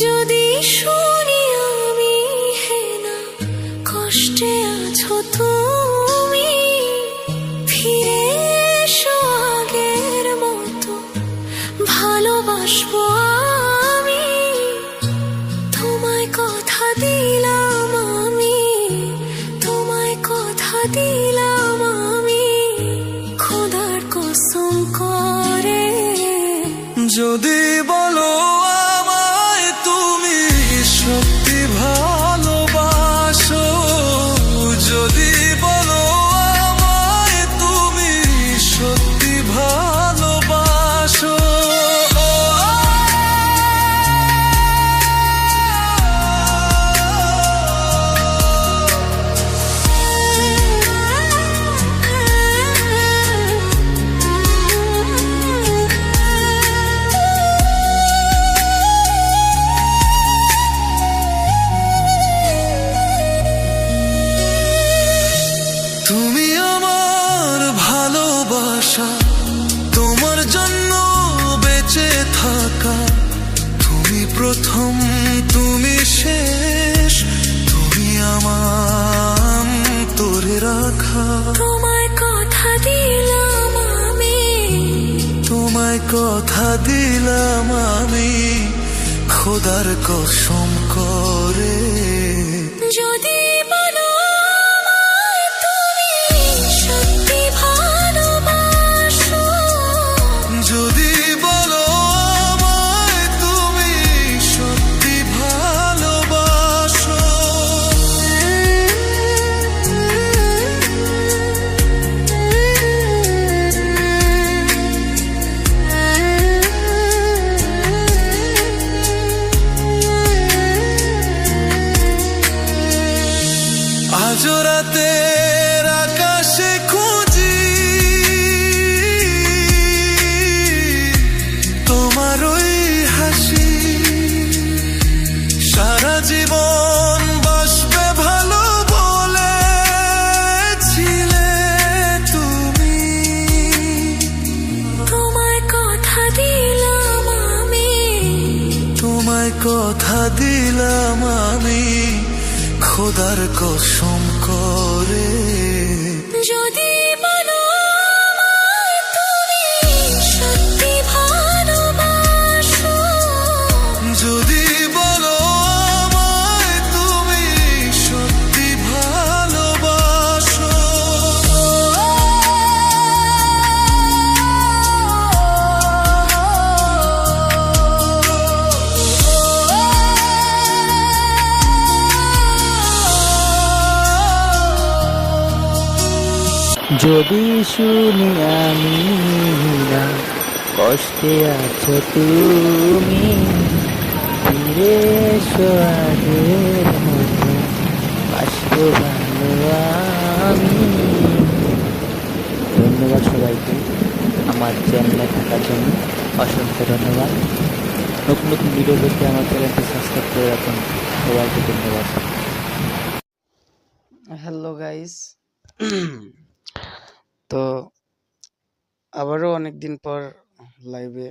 যদি শুনি আমি হেনা কষ্টে আছো তুমি, ফিরে এসো আগের মতো ভালোবাসবো আমি। তোমায় কথা দিলাম আমি, তোমায় কথা দিলাম আমি, খোদার কসম করে। যদি বলো আমায় তুমি সত্যি ভালোবাসো, যদি বলো আমায় তুমি সত্যি ভালোবাসো, তুমি আমার ভালোবাসা, তোমার জন্য বেঁচে থাকা, তুমি প্রথম তুমি শেষ, তুমি আমার তোরে রাখা। তোমায় কথা দিলাম আমি, তোমায় কথা দিলাম আমি, খোদার কসম করে। যদি বলো আমায় তুমি সত্যি ভালোবাসো, যদি বলো আমায় তুমি সত্যি ভালোবাসো, আজ রাতের আকাশে খুঁজি তোমার ওই হাসি, সারা জীবন বাসবে ভালো বলেছিলে তুমি। তোমায় কথা দিলাম আমি, তোমায় কথা দিলাম আমি, খোদার কসম করে। যদি বলো আমায় তুমি সত্যি ভালোবাসো, যদি বলো আমায় তুমি সত্যি ভালোবাসো, যদি শুনি আমি না কষ্টে আছো তুমি, ফিরে এসো আগের মতো বাসবো ভালো আমি। ধন্যবাদ সবাইকে আমার চ্যানেলে থাকার জন্য, অসংখ্য ধন্যবাদ। নতুন নতুন ভিডিও দেখতে আমার চ্যানেলটি সাবস্ক্রাইব করে রাখুন। সবাইকে ধন্যবাদ। হ্যালো গাইস, তো আবারও অনেক দিন পর লাইভে